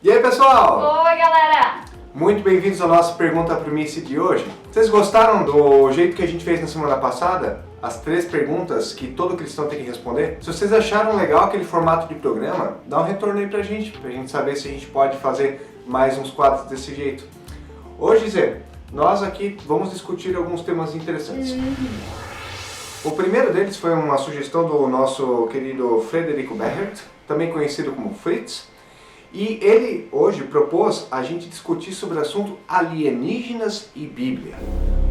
E aí, pessoal? Oi, galera! Muito bem-vindos à nossa Pergunta Primice de hoje. Vocês gostaram do jeito que a gente fez na semana passada? As 3 perguntas que todo cristão tem que responder? Se vocês acharam legal aquele formato de programa, dá um retorno aí pra gente saber se a gente pode fazer mais uns quadros desse jeito. Hoje, Zé, nós aqui vamos discutir alguns temas interessantes. O primeiro deles foi uma sugestão do nosso querido Frederico Behert, também conhecido como Fritz, e ele hoje propôs a gente discutir sobre o assunto alienígenas e Bíblia.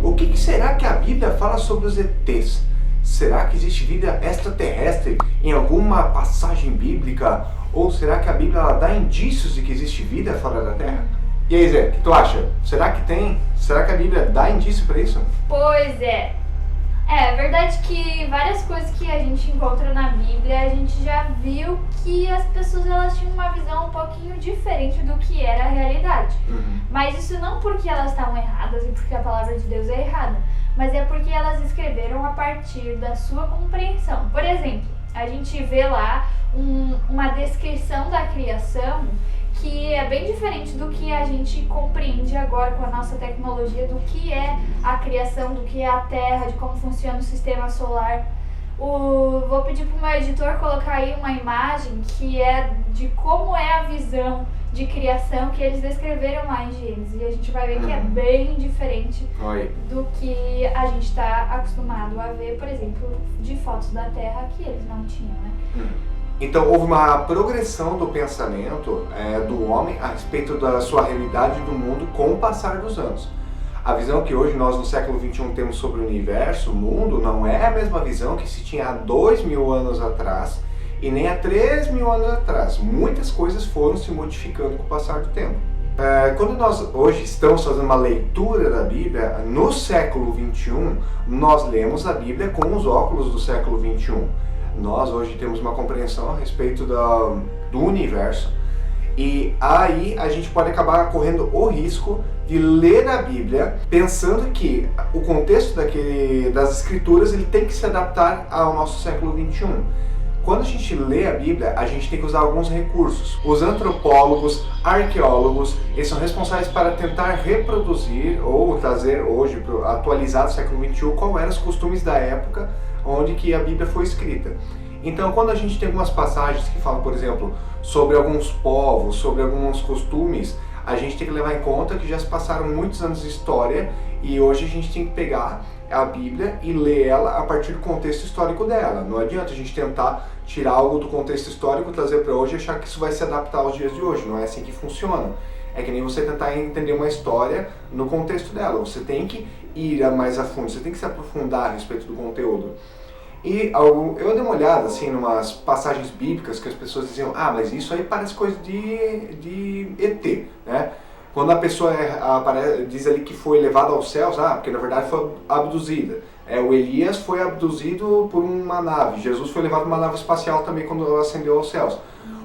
O que será que a Bíblia fala sobre os ETs? Será que existe vida extraterrestre em alguma passagem bíblica? Ou será que a Bíblia ela dá indícios de que existe vida fora da Terra? E aí, Zé, o que tu acha? Será que tem? Será que a Bíblia dá indício para isso? Pois é. É verdade que várias coisas que a gente encontra na Bíblia, a gente já viu que as pessoas elas tinham uma visão um pouquinho diferente do que era a realidade. Mas isso não porque elas estavam erradas e porque a palavra de Deus é errada, mas é porque elas escreveram a partir da sua compreensão. Por exemplo, a gente vê lá uma descrição da criação que é bem diferente do que a gente compreende agora com a nossa tecnologia, do que é a criação, do que é a Terra, de como funciona o sistema solar. Vou pedir para o meu editor colocar aí uma imagem que é de como é a visão de criação que eles descreveram lá em Gênesis. E a gente vai ver que é bem diferente do que a gente está acostumado a ver, por exemplo, de fotos da Terra que eles não tinham, né? Então houve uma progressão do pensamento do homem a respeito da sua realidade do mundo com o passar dos anos. A visão que hoje nós no século XXI temos sobre o universo, o mundo, não é a mesma visão que se tinha há 2.000 anos atrás e nem há 3.000 anos atrás. Muitas coisas foram se modificando com o passar do tempo. Quando nós hoje estamos fazendo uma leitura da Bíblia, no século XXI, nós lemos a Bíblia com os óculos do século XXI. Nós hoje temos uma compreensão a respeito do universo e aí a gente pode acabar correndo o risco de ler a Bíblia pensando que o contexto das escrituras ele tem que se adaptar ao nosso século XXI. Quando a gente lê a Bíblia, a gente tem que usar alguns recursos. Os antropólogos, arqueólogos, eles são responsáveis para tentar reproduzir ou trazer hoje, atualizado no século XXI, quais eram os costumes da época onde que a Bíblia foi escrita. Então, quando a gente tem algumas passagens que falam, por exemplo, sobre alguns povos, sobre alguns costumes, a gente tem que levar em conta que já se passaram muitos anos de história e hoje a gente tem que pegar a Bíblia e ler ela a partir do contexto histórico dela. Não adianta a gente tentar tirar algo do contexto histórico, trazer para hoje e achar que isso vai se adaptar aos dias de hoje. Não é assim que funciona. É que nem você tentar entender uma história no contexto dela. Você tem que ir mais a fundo, você tem que se aprofundar a respeito do conteúdo. E eu dei uma olhada assim, em umas passagens bíblicas que as pessoas diziam, mas isso aí parece coisa de ET, né? Quando a pessoa diz ali que foi levada aos céus, porque na verdade foi abduzida. O Elias foi abduzido por uma nave, Jesus foi levado por uma nave espacial também quando ascendeu aos céus.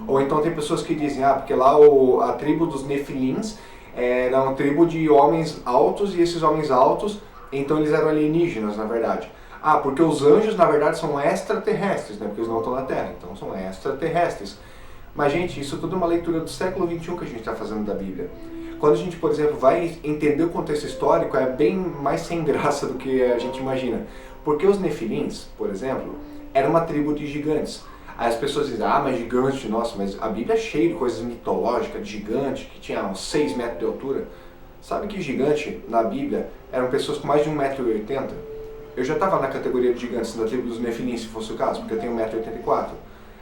Ou então tem pessoas que dizem, porque lá a tribo dos Nefilins era uma tribo de homens altos e esses homens altos, então eles eram alienígenas na verdade. Porque os anjos na verdade são extraterrestres, né? Porque eles não estão na Terra, então são extraterrestres. Mas gente, isso tudo é uma leitura do século XXI que a gente está fazendo da Bíblia. Quando a gente, por exemplo, vai entender o contexto histórico, é bem mais sem graça do que a gente imagina. Porque os Nefilins, por exemplo, eram uma tribo de gigantes. Aí as pessoas dizem, mas gigante, nossa, mas a Bíblia é cheia de coisas mitológicas, de gigante, que tinha uns 6 metros de altura. Sabe que gigante, na Bíblia, eram pessoas com mais de 1,80 m? Eu já estava na categoria de gigantes da tribo dos Nefilins, se fosse o caso, porque eu tenho 1,84 m.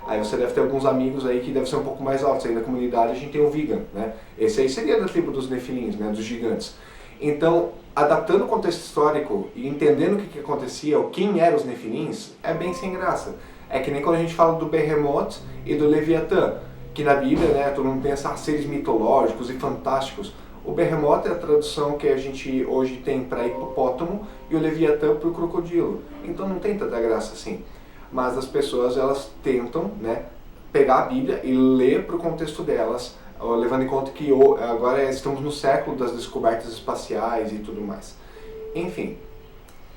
Aí você deve ter alguns amigos aí que devem ser um pouco mais altos. Aí na comunidade a gente tem o Vigan, né? Esse aí seria da tribo dos Nefilins, né? Dos gigantes. Então, adaptando o contexto histórico e entendendo o que acontecia, quem eram os Nefilins, é bem sem graça. É que nem quando a gente fala do Behemoth e do Leviatã, que na Bíblia, né, todo mundo pensa seres mitológicos e fantásticos. O Behemoth é a tradução que a gente hoje tem para hipopótamo e o Leviatã para o crocodilo. Então não tem tanta graça assim. Mas as pessoas elas tentam, né, pegar a Bíblia e ler para o contexto delas, levando em conta que agora estamos no século das descobertas espaciais e tudo mais. Enfim,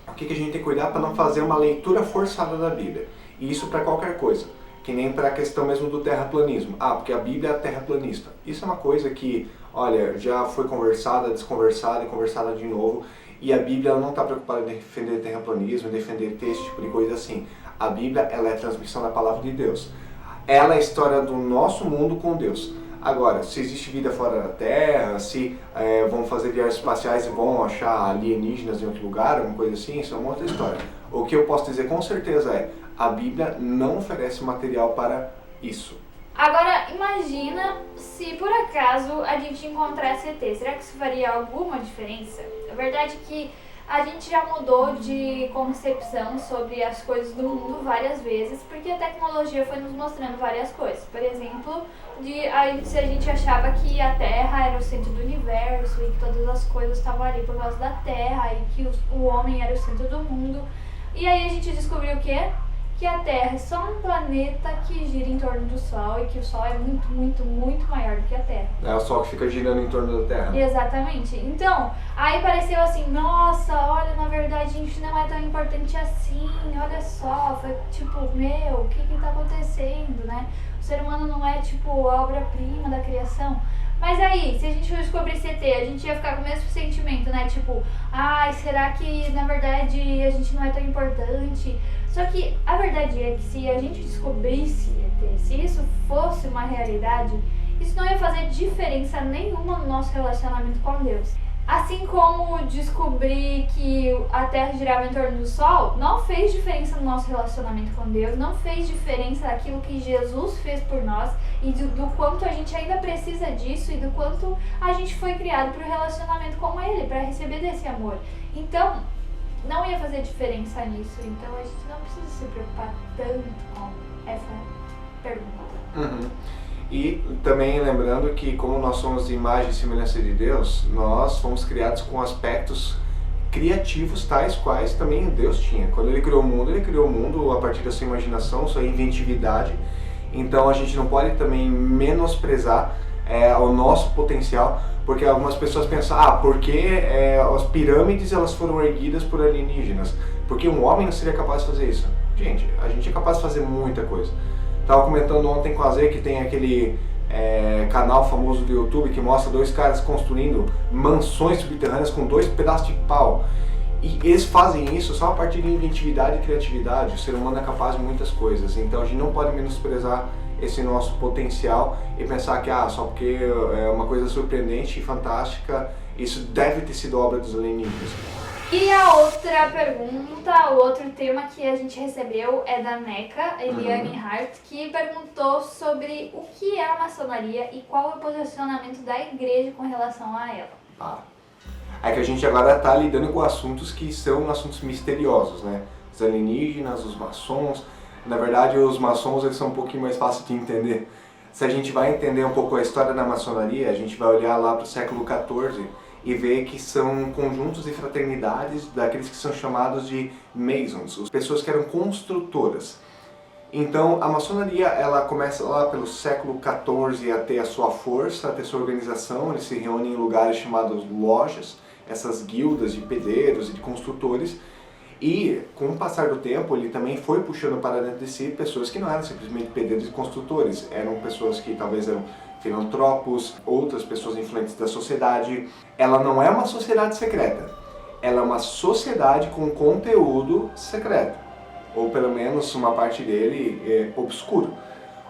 o que a gente tem que cuidar para não fazer uma leitura forçada da Bíblia? E isso para qualquer coisa. Que nem para a questão mesmo do terraplanismo. Ah, porque a Bíblia é terraplanista. Isso é uma coisa que, olha, já foi conversada, desconversada e conversada de novo. E a Bíblia não está preocupada em defender terraplanismo, em defender esse tipo de coisa assim. A Bíblia, ela é a transmissão da palavra de Deus. Ela é a história do nosso mundo com Deus. Agora, se existe vida fora da Terra, se vão fazer viagens espaciais e vão achar alienígenas em outro lugar, alguma coisa assim, isso é uma outra história. O que eu posso dizer com certeza é, a Bíblia não oferece material para isso. Agora, imagina se por acaso a gente encontrasse ET. Será que isso faria alguma diferença? A verdade é que a gente já mudou de concepção sobre as coisas do mundo várias vezes, porque a tecnologia foi nos mostrando várias coisas. Por exemplo, se a gente achava que a Terra era o centro do universo e que todas as coisas estavam ali por causa da Terra e que o homem era o centro do mundo. E aí a gente descobriu o quê? Que a Terra é só um planeta que gira em torno do Sol e que o Sol é muito, muito, muito maior do que a Terra. É o Sol que fica girando em torno da Terra. Exatamente. Então, aí pareceu assim, nossa, olha, na verdade a gente não é tão importante assim, olha só, foi tipo, o que tá acontecendo, né? O ser humano não é tipo a obra-prima da criação. Mas aí, se a gente descobrisse ET, a gente ia ficar com o mesmo sentimento, né? Tipo, ai, será que na verdade a gente não é tão importante? Só que a verdade é que se a gente descobrisse ET, se isso fosse uma realidade, isso não ia fazer diferença nenhuma no nosso relacionamento com Deus. Assim como descobrir que a Terra girava em torno do Sol, não fez diferença no nosso relacionamento com Deus, não fez diferença daquilo que Jesus fez por nós e do quanto a gente ainda precisa disso e do quanto a gente foi criado para o relacionamento com Ele, para receber desse amor. Então, não ia fazer diferença nisso, então a gente não precisa se preocupar tanto com essa pergunta. Uhum. E também lembrando que como nós somos de imagem e semelhança de Deus, nós fomos criados com aspectos criativos tais quais também Deus tinha. Quando Ele criou o mundo a partir da sua imaginação, sua inventividade. Então a gente não pode também menosprezar o nosso potencial, porque algumas pessoas pensam, porque as pirâmides elas foram erguidas por alienígenas, porque um homem não seria capaz de fazer isso. Gente, a gente é capaz de fazer muita coisa. Estava comentando ontem com a Zé que tem aquele canal famoso do YouTube que mostra dois caras construindo mansões subterrâneas com 2 pedaços de pau. E eles fazem isso só a partir de inventividade e criatividade. O ser humano é capaz de muitas coisas. Então a gente não pode menosprezar esse nosso potencial e pensar que só porque é uma coisa surpreendente e fantástica, isso deve ter sido obra dos alienígenas. E a outra pergunta, o outro tema que a gente recebeu é da Neca, Eliane Hart, que perguntou sobre o que é a maçonaria e qual é o posicionamento da igreja com relação a ela. É que a gente agora está lidando com assuntos que são assuntos misteriosos, né? Os alienígenas, os maçons. Na verdade, os maçons eles são um pouquinho mais fáceis de entender. Se a gente vai entender um pouco a história da maçonaria, a gente vai olhar lá para o século XIV e ver que são conjuntos e fraternidades daqueles que são chamados de Masons, as pessoas que eram construtoras. Então, a maçonaria ela começa lá pelo século XIV a ter a sua força, a ter sua organização. Eles se reúnem em lugares chamados lojas, essas guildas de pedreiros e de construtores. E, com o passar do tempo, ele também foi puxando para dentro de si pessoas que não eram simplesmente pedreiros e construtores. Eram pessoas que talvez eram filantropos, outras pessoas influentes da sociedade. Ela não é uma sociedade secreta. Ela é uma sociedade com conteúdo secreto. Ou pelo menos uma parte dele é obscuro.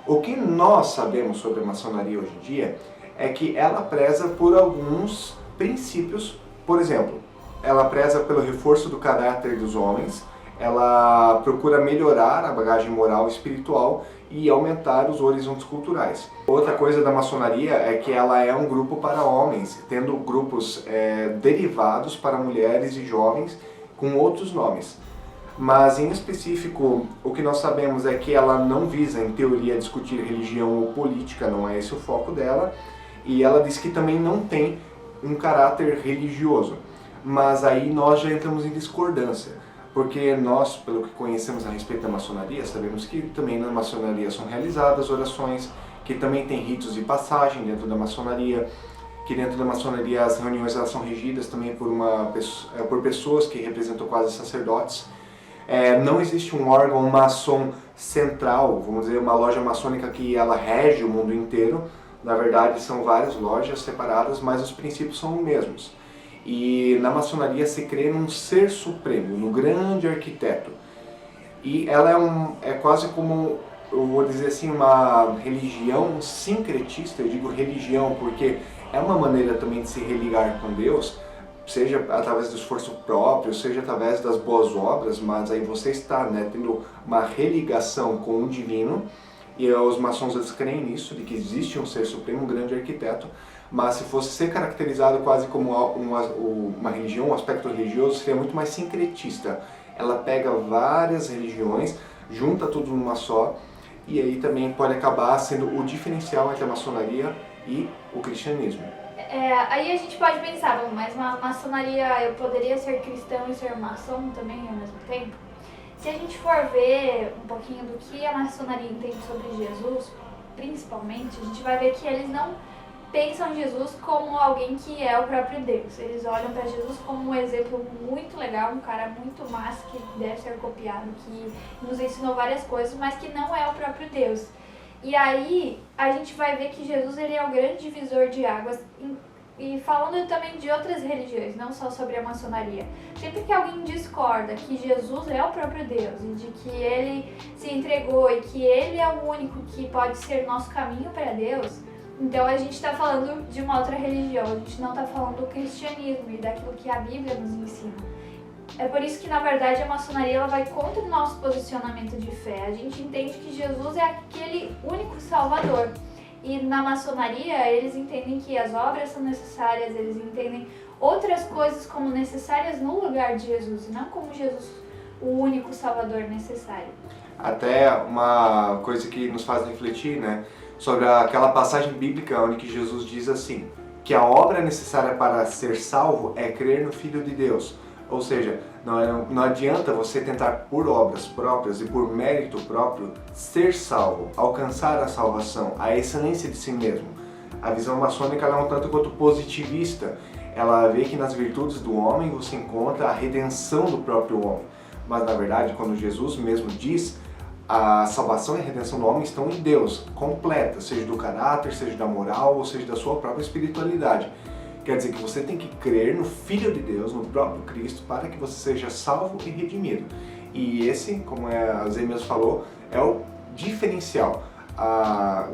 O que nós sabemos sobre a maçonaria hoje em dia é que ela preza por alguns princípios. Por exemplo, ela preza pelo reforço do caráter dos homens, ela procura melhorar a bagagem moral e espiritual e aumentar os horizontes culturais. Outra coisa da maçonaria é que ela é um grupo para homens, tendo grupos derivados para mulheres e jovens com outros nomes. Mas em específico, o que nós sabemos é que ela não visa, em teoria, discutir religião ou política, não é esse o foco dela, e ela diz que também não tem um caráter religioso. Mas aí nós já entramos em discordância, porque nós, pelo que conhecemos a respeito da maçonaria, sabemos que também na maçonaria são realizadas orações, que também tem ritos de passagem dentro da maçonaria, que dentro da maçonaria as reuniões elas são regidas também por pessoas que representam quase sacerdotes. Não existe um órgão maçom central, vamos dizer, uma loja maçônica que ela rege o mundo inteiro. Na verdade, são várias lojas separadas, mas os princípios são os mesmos. E na maçonaria se crê num ser supremo, no grande arquiteto. E ela é quase como, eu vou dizer assim, uma religião sincretista. Eu digo religião porque é uma maneira também de se religar com Deus, seja através do esforço próprio, seja através das boas obras, mas aí você está, tendo uma religação com o divino. E os maçons, eles creem nisso, de que existe um ser supremo, um grande arquiteto, mas se fosse ser caracterizado quase como uma religião, um aspecto religioso, seria muito mais sincretista. Ela pega várias religiões, junta tudo numa só, e aí também pode acabar sendo o diferencial entre a maçonaria e o cristianismo. Aí a gente pode pensar, bom, mas na maçonaria eu poderia ser cristão e ser maçom também ao mesmo tempo? Se a gente for ver um pouquinho do que a maçonaria entende sobre Jesus, principalmente, a gente vai ver que eles não pensam Jesus como alguém que é o próprio Deus. Eles olham para Jesus como um exemplo muito legal, um cara muito massa que deve ser copiado, que nos ensinou várias coisas, mas que não é o próprio Deus. E aí a gente vai ver que Jesus ele é o grande divisor de águas. E falando também de outras religiões, não só sobre a maçonaria, sempre que alguém discorda que Jesus é o próprio Deus e de que ele se entregou e que ele é o único que pode ser nosso caminho para Deus, então a gente está falando de uma outra religião, a gente não está falando do cristianismo e daquilo que a Bíblia nos ensina. É por isso que, na verdade, a maçonaria ela vai contra o nosso posicionamento de fé. A gente entende que Jesus é aquele único Salvador. E na maçonaria, eles entendem que as obras são necessárias, eles entendem outras coisas como necessárias no lugar de Jesus, e não como Jesus, o único Salvador necessário. Até uma coisa que nos faz refletir, sobre aquela passagem bíblica onde que Jesus diz assim, que a obra necessária para ser salvo é crer no Filho de Deus. Ou seja, não adianta você tentar por obras próprias e por mérito próprio ser salvo, alcançar a salvação, a excelência de si mesmo. A visão maçônica ela é um tanto quanto positivista. Ela vê que nas virtudes do homem você encontra a redenção do próprio homem. Mas na verdade, quando Jesus mesmo diz, a salvação e a redenção do homem estão em Deus, completa, seja do caráter, seja da moral, ou seja da sua própria espiritualidade. Quer dizer que você tem que crer no Filho de Deus, no próprio Cristo, para que você seja salvo e redimido. E esse, como a Zé mesmo falou, é o diferencial.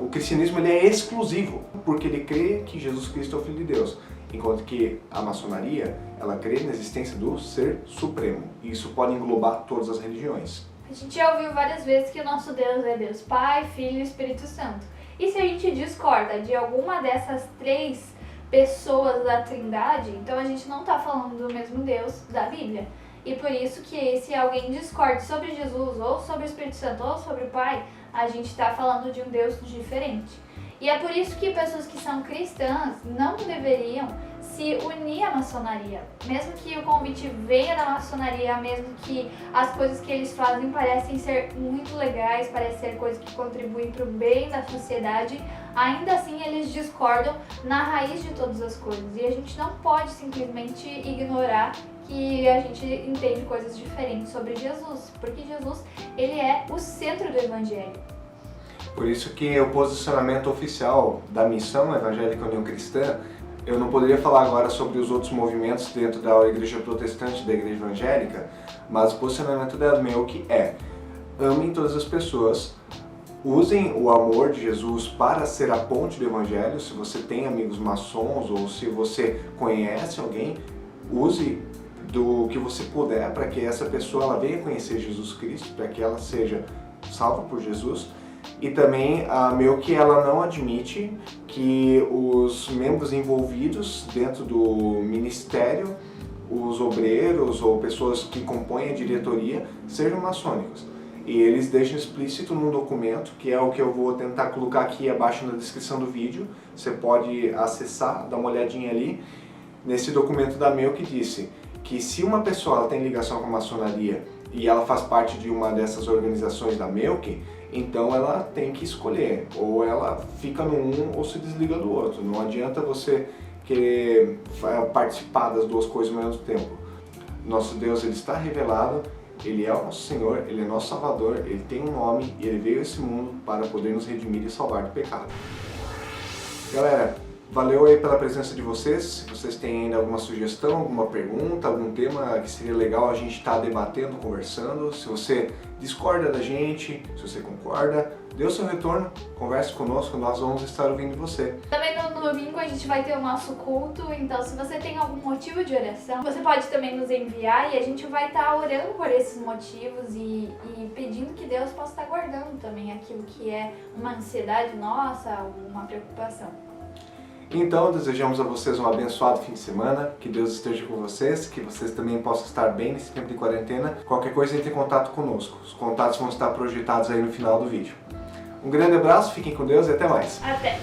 O cristianismo ele é exclusivo, porque ele crê que Jesus Cristo é o Filho de Deus. Enquanto que a maçonaria, ela crê na existência do Ser Supremo. E isso pode englobar todas as religiões. A gente já ouviu várias vezes que o nosso Deus é Deus Pai, Filho e Espírito Santo. E se a gente discorda de alguma dessas três pessoas da Trindade, então a gente não está falando do mesmo Deus da Bíblia. E por isso que se alguém discorde sobre Jesus, ou sobre o Espírito Santo, ou sobre o Pai, a gente está falando de um Deus diferente. E é por isso que pessoas que são cristãs não deveriam se unir à maçonaria. Mesmo que o convite venha da maçonaria, mesmo que as coisas que eles fazem parecem ser muito legais, parecem ser coisas que contribuem para o bem da sociedade, ainda assim eles discordam na raiz de todas as coisas. E a gente não pode simplesmente ignorar que a gente entende coisas diferentes sobre Jesus, porque Jesus ele é o centro do Evangelho. Por isso que o posicionamento oficial da Missão Evangélica União Cristã, eu não poderia falar agora sobre os outros movimentos dentro da Igreja Protestante e da Igreja Evangélica, mas o posicionamento da MEUC é: amem todas as pessoas, usem o amor de Jesus para ser a ponte do Evangelho. Se você tem amigos maçons ou se você conhece alguém, use do que você puder para que essa pessoa ela venha conhecer Jesus Cristo, para que ela seja salva por Jesus. E também a MEUC ela não admite que os membros envolvidos dentro do ministério, os obreiros ou pessoas que compõem a diretoria, sejam maçônicos. E eles deixam explícito num documento, que é o que eu vou tentar colocar aqui abaixo na descrição do vídeo. Você pode acessar, dar uma olhadinha ali. Nesse documento da MEUC disse que se uma pessoa ela tem ligação com a maçonaria e ela faz parte de uma dessas organizações da MEUC, então ela tem que escolher, ou ela fica no um ou se desliga do outro. Não adianta você querer participar das duas coisas ao mesmo tempo. Nosso Deus ele está revelado Ele é o nosso Senhor, Ele é nosso Salvador, Ele tem um nome e Ele veio a esse mundo para poder nos redimir e salvar do pecado. Galera, valeu aí pela presença de vocês. Se vocês têm ainda alguma sugestão, alguma pergunta, algum tema que seria legal a gente estar debatendo, conversando, se você discorda da gente, se você concorda, dê o seu retorno, converse conosco, nós vamos estar ouvindo você. Também no domingo a gente vai ter o nosso culto, então se você tem algum motivo de oração, você pode também nos enviar e a gente vai estar orando por esses motivos e pedindo que Deus possa estar guardando também aquilo que é uma ansiedade nossa, uma preocupação. Então, desejamos a vocês um abençoado fim de semana, que Deus esteja com vocês, que vocês também possam estar bem nesse tempo de quarentena. Qualquer coisa, entre em contato conosco. Os contatos vão estar projetados aí no final do vídeo. Um grande abraço, fiquem com Deus e até mais. Até!